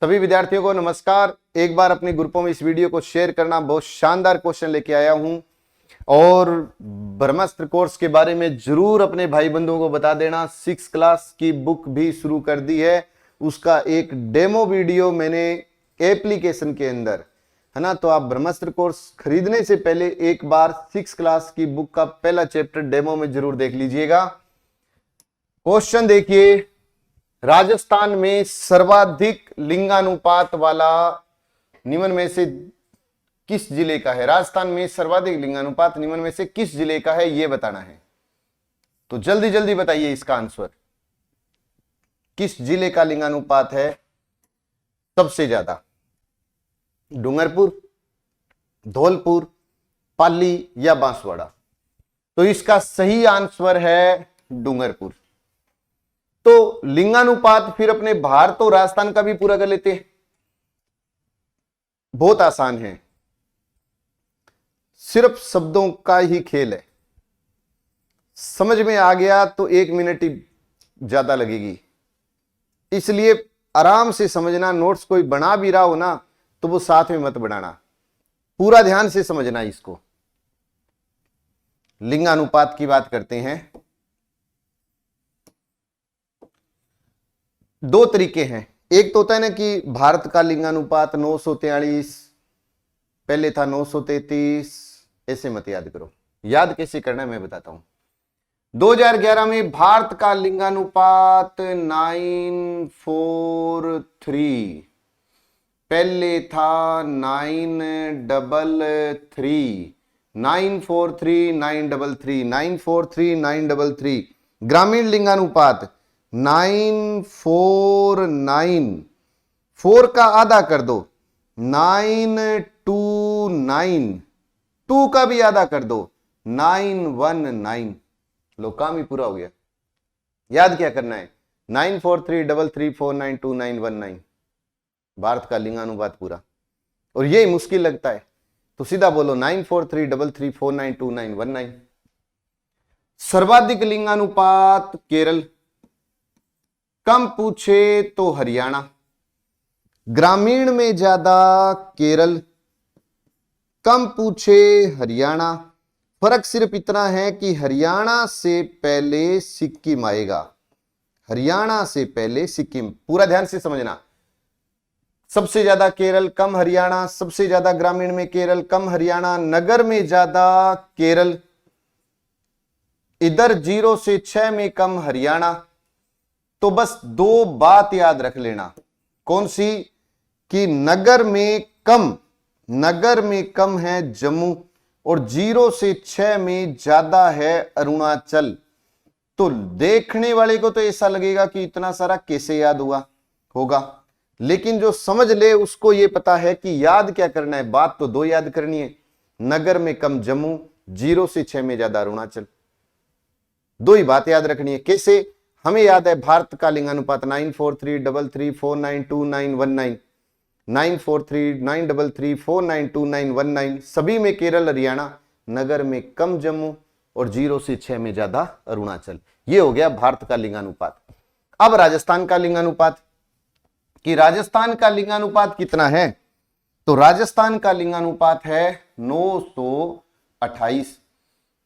सभी विद्यार्थियों को नमस्कार। एक बार अपने ग्रुपों में इस वीडियो को शेयर करना। बहुत शानदार क्वेश्चन लेके आया हूं और ब्रह्मास्त्र कोर्स के बारे में जरूर अपने भाई बंधुओं को बता देना। 6 क्लास की बुक भी शुरू कर दी है, उसका एक डेमो वीडियो मैंने एप्लीकेशन के अंदर, है ना। तो आप ब्रह्मास्त्र कोर्स खरीदने से पहले एक बार 6 क्लास की बुक का पहला चैप्टर डेमो में जरूर देख लीजिएगा। क्वेश्चन देखिए, राजस्थान में सर्वाधिक लिंगानुपात वाला निम्न में से किस जिले का है? राजस्थान में सर्वाधिक लिंगानुपात निम्न में से किस जिले का है, यह बताना है। तो जल्दी जल्दी बताइए इसका आंसर। किस जिले का लिंगानुपात है सबसे ज्यादा? डूंगरपुर, धौलपुर, पाली या बांसवाड़ा? तो इसका सही आंसर है डूंगरपुर। तो लिंगानुपात फिर अपने बाहर तो राजस्थान का भी पूरा कर लेते हैं, बहुत आसान है, सिर्फ शब्दों का ही खेल है। समझ में आ गया तो 1 मिनट ही ज्यादा लगेगी, इसलिए आराम से समझना। नोट्स कोई बना भी रहा हो ना तो वो साथ में मत बनाना, पूरा ध्यान से समझना इसको। लिंगानुपात की बात करते हैं। 2 तरीके हैं। एक तो होता है ना कि भारत का लिंगानुपात 943, पहले था 933, ऐसे मत याद करो। याद कैसे करना है मैं बताता हूं। 2011 में भारत का लिंगानुपात 943, पहले था 933, 943, 933, 943, 933। ग्रामीण लिंगानुपात 949, 4 का आधा कर दो 929, 2 का भी आधा कर दो 919। लो, काम ही पूरा हो गया। याद क्या करना है? 94333492919, भारत का लिंगानुपात पूरा। और ये मुश्किल लगता है तो सीधा बोलो 94333492919। सर्वाधिक लिंगानुपात केरल, कम पूछे तो हरियाणा। ग्रामीण में ज्यादा केरल, कम पूछे हरियाणा। फर्क सिर्फ इतना है कि हरियाणा से पहले सिक्किम आएगा, हरियाणा से पहले सिक्किम। पूरा ध्यान से समझना। सबसे ज्यादा केरल, कम हरियाणा। सबसे ज्यादा ग्रामीण में केरल, कम हरियाणा। नगर में ज्यादा केरल, इधर 0 से 6 में कम हरियाणा। तो बस 2 बात याद रख लेना। कौन सी? कि नगर में कम है जम्मू और 0 से 6 में ज्यादा है अरुणाचल। तो देखने वाले को तो ऐसा लगेगा कि इतना सारा कैसे याद हुआ होगा, लेकिन जो समझ ले उसको ये पता है कि याद क्या करना है। बात तो 2 याद करनी है, नगर में कम जम्मू, 0 से 6 में ज्यादा अरुणाचल। 2 ही बात याद रखनी है। कैसे? हमें याद है भारत का लिंगानुपात 94333492919, 94393349291, सभी में केरल हरियाणा, नगर में कम जम्मू और 0 से 6 में ज्यादा अरुणाचल। ये हो गया भारत का लिंगानुपात। अब राजस्थान का लिंगानुपात, कि राजस्थान का लिंगानुपात कितना है? तो राजस्थान का लिंगानुपात है 928।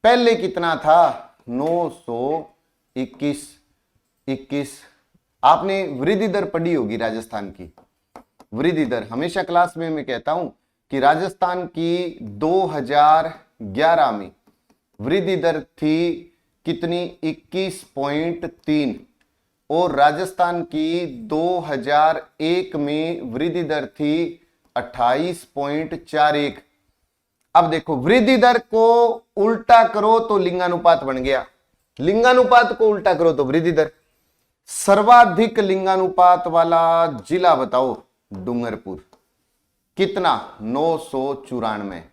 पहले कितना था? 921। आपने वृद्धि दर पढ़ी होगी राजस्थान की। वृद्धि दर हमेशा क्लास में मैं कहता हूं कि राजस्थान की 2011 में वृद्धि दर थी कितनी? 21.3। और राजस्थान की 2001 में वृद्धि दर थी 28.41। अब देखो, वृद्धि दर को उल्टा करो तो लिंगानुपात बन गया, लिंगानुपात को उल्टा करो तो वृद्धि दर। सर्वाधिक लिंगानुपात वाला जिला बताओ? डूंगरपुर। कितना? 994।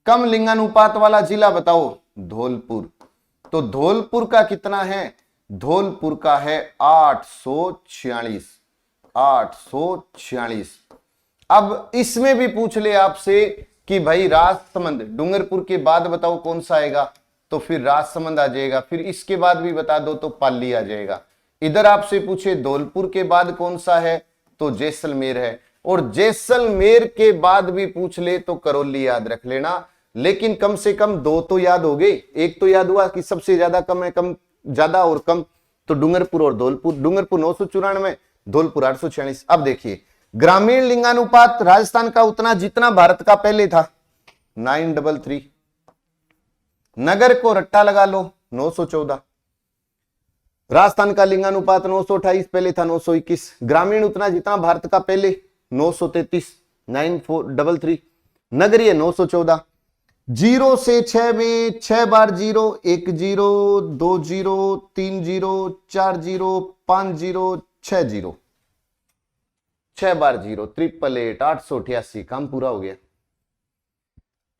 कम लिंगानुपात वाला जिला बताओ? धौलपुर। तो धौलपुर का कितना है? धौलपुर का है 846। अब इसमें भी पूछ ले आपसे कि भाई राजसमंद, डूंगरपुर के बाद बताओ कौन सा आएगा? तो फिर राजसमंद आ जाएगा। फिर इसके बाद भी बता दो तो पाली आ जाएगा। इधर आपसे पूछे धौलपुर के बाद कौन सा है तो जैसलमेर है। और जैसलमेर के बाद भी पूछ ले तो करौली याद रख लेना, लेकिन कम से कम दो तो याद हो गए। एक तो याद हुआ कि सबसे ज्यादा कम है, कम ज्यादा और कम, तो डूंगरपुर और धौलपुर। डूंगरपुर 994, धौलपुर 846। अब देखिए ग्रामीण लिंगानुपात राजस्थान का उतना जितना भारत का पहले था 933। नगर को रट्टा लगा लो 914। राजस्थान का लिंगानुपात 928 पहले था 921। ग्रामीण उतना जितना भारत का पहले 933 933। नगरीय 914। 0 से 6 में 6 बार 0, 1 0, 2 0, 3 0, 4 0, 5 0, 6 0, 6 बार 0, 888, 888। काम पूरा हो गया।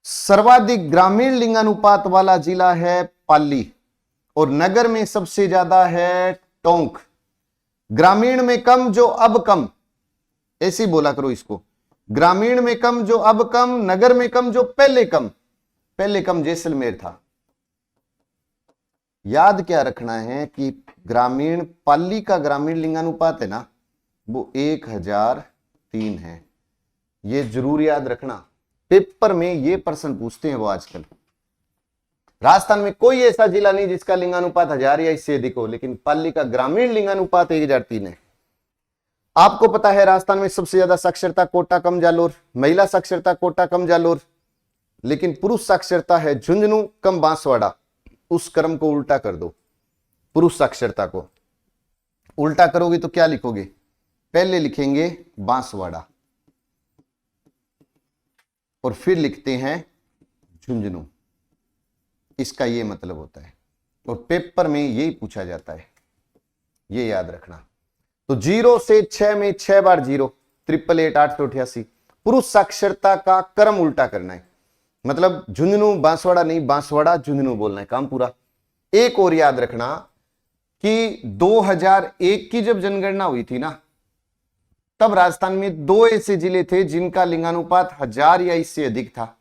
सर्वाधिक ग्रामीण लिंगानुपात वाला जिला है पाली और नगर में सबसे ज्यादा है टोंक। ग्रामीण में कम जो अब कम, ऐसे बोला करो इसको, ग्रामीण में कम जो अब कम, नगर में कम जो पहले कम। पहले कम जैसलमेर था। याद क्या रखना है कि ग्रामीण, पाली का ग्रामीण लिंगानुपात है ना वो 1003 है। ये जरूर याद रखना, पेपर में ये प्रश्न पूछते हैं वो आजकल। राजस्थान में कोई ऐसा जिला नहीं जिसका लिंगानुपात 1000 या इससे अधिक हो, लेकिन पाली का ग्रामीण लिंगानुपात 1003 है। आपको पता है राजस्थान में सबसे ज्यादा साक्षरता कोटा कम जालोर, महिला साक्षरता कोटा कम जालोर, लेकिन पुरुष साक्षरता है झुंझुनू कम बांसवाड़ा। उस क्रम को उल्टा कर दो, पुरुष साक्षरता को उल्टा करोगे तो क्या लिखोगे? पहले लिखेंगे बांसवाड़ा और फिर लिखते हैं झुंझुनू। इसका ये मतलब होता है और पेपर में यही पूछा जाता है, ये याद रखना। तो 0 से 6 में 6 बार 0, 888, 888। पुरुष साक्षरता का क्रम उल्टा करना है, मतलब झुंझुनू बांसवाड़ा नहीं, बांसवाड़ा झुंझुनू बोलना है। काम पूरा। एक और याद रखना कि 2001 की जब जनगणना हुई थी ना, तब राजस्थान में 2 ऐसे जिले थे जिनका लिंगानुपात 1000 या इससे अधिक था।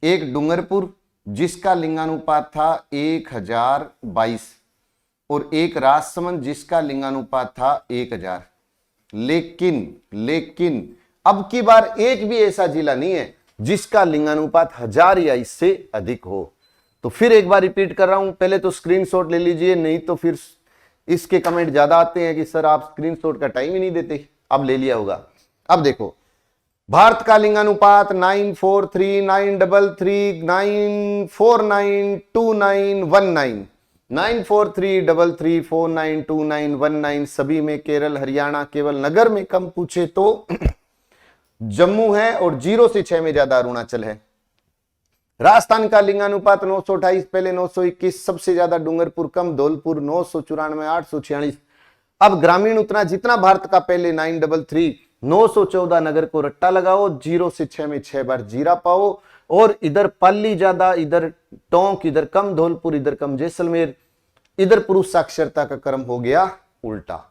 एक डूंगरपुर जिसका लिंगानुपात था 1022 और एक राजसमंद जिसका लिंगानुपात था 1000। लेकिन अब की बार एक भी ऐसा जिला नहीं है जिसका लिंगानुपात 1000 या इससे अधिक हो। तो फिर एक बार रिपीट कर रहा हूं, पहले तो स्क्रीनशॉट ले लीजिए, नहीं तो फिर इसके कमेंट ज्यादा आते हैं कि सर आप स्क्रीनशॉट का टाइम ही नहीं देते। अब ले लिया होगा। अब देखो भारत का लिंगानुपात 943, 933, 949, 2919, 943, 49, 2919। सभी में केरल, हरियाणा। केवल नगर में कम पूछे तो जम्मू है और 0 से 6 में ज्यादा अरुणाचल है। राजस्थान का लिंगानुपात 928 पहले 921, सबसे ज्यादा डूंगरपुर, कम धौलपुर 994, 846। अब ग्रामीण उतना जितना भारत का पहले 933, 914। नगर को रट्टा लगाओ, 0 से 6 में 6 बार जीरा पाओ और इधर पाली ज्यादा, इधर टोंक, इधर कम धौलपुर, इधर कम जैसलमेर। इधर पुरुष साक्षरता का क्रम हो गया उल्टा।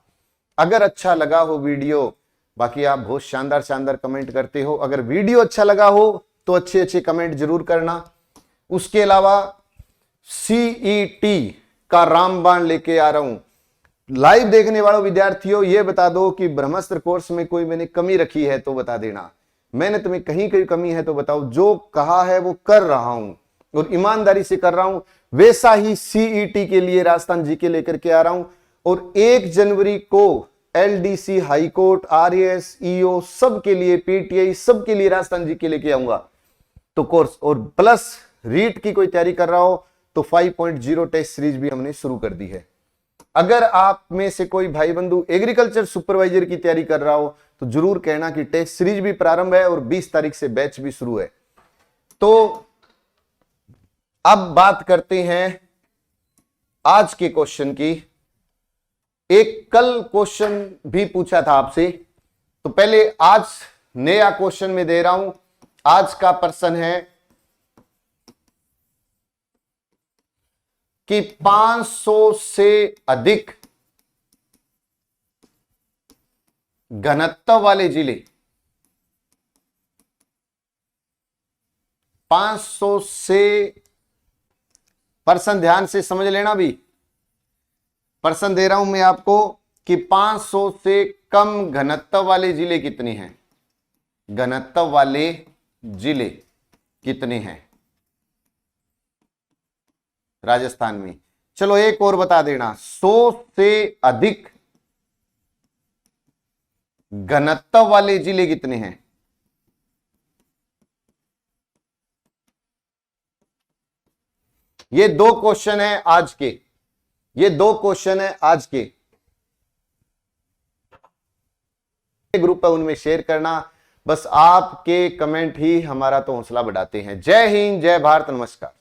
अगर अच्छा लगा हो वीडियो, बाकी आप बहुत शानदार शानदार कमेंट करते हो, अगर वीडियो अच्छा लगा हो तो अच्छे अच्छे कमेंट जरूर करना। उसके अलावा सीईटी का रामबाण लेके आ रहा हूं। लाइव देखने वालों विद्यार्थियों ये बता दो कि ब्रह्मास्त्र कोर्स में कोई मैंने कमी रखी है तो बता देना। मैंने तुम्हें कहीं कहीं कमी है तो बताओ। जो कहा है वो कर रहा हूं और ईमानदारी से कर रहा हूं। वैसा ही सीईटी के लिए राजस्थान जीके लेकर के आ रहा हूं और 1 जनवरी को एलडीसी, हाईकोर्ट, आरएएस, ईओ सब के लिए, पीटीआई सब के लिए राजस्थान जीके लेके आऊंगा तो कोर्स। और प्लस रीट की कोई तैयारी कर रहा हो तो 5.0 टेस्ट सीरीज भी हमने शुरू कर दी है। अगर आप में से कोई भाई बंधु एग्रीकल्चर सुपरवाइजर की तैयारी कर रहा हो तो जरूर कहना कि टेस्ट सीरीज भी प्रारंभ है और 20 तारीख से बैच भी शुरू है। तो अब बात करते हैं आज के क्वेश्चन की। एक कल क्वेश्चन भी पूछा था आपसे, तो पहले आज नया क्वेश्चन में दे रहा हूं। आज का प्रश्न है कि 500 से अधिक घनत्व वाले जिले, 500 से, प्रश्न ध्यान से समझ लेना भी, प्रश्न दे रहा हूं मैं आपको कि 500 से कम घनत्व वाले जिले कितने हैं। घनत्व वाले जिले कितने हैं राजस्थान में? चलो एक और बता देना, 100 से अधिक घनत्व वाले जिले कितने हैं? ये दो क्वेश्चन है आज के, ये दो क्वेश्चन है आज के ग्रुप है, उनमें शेयर करना। बस आपके कमेंट ही हमारा तो हौसला बढ़ाते हैं। जय हिंद, जय भारत, नमस्कार।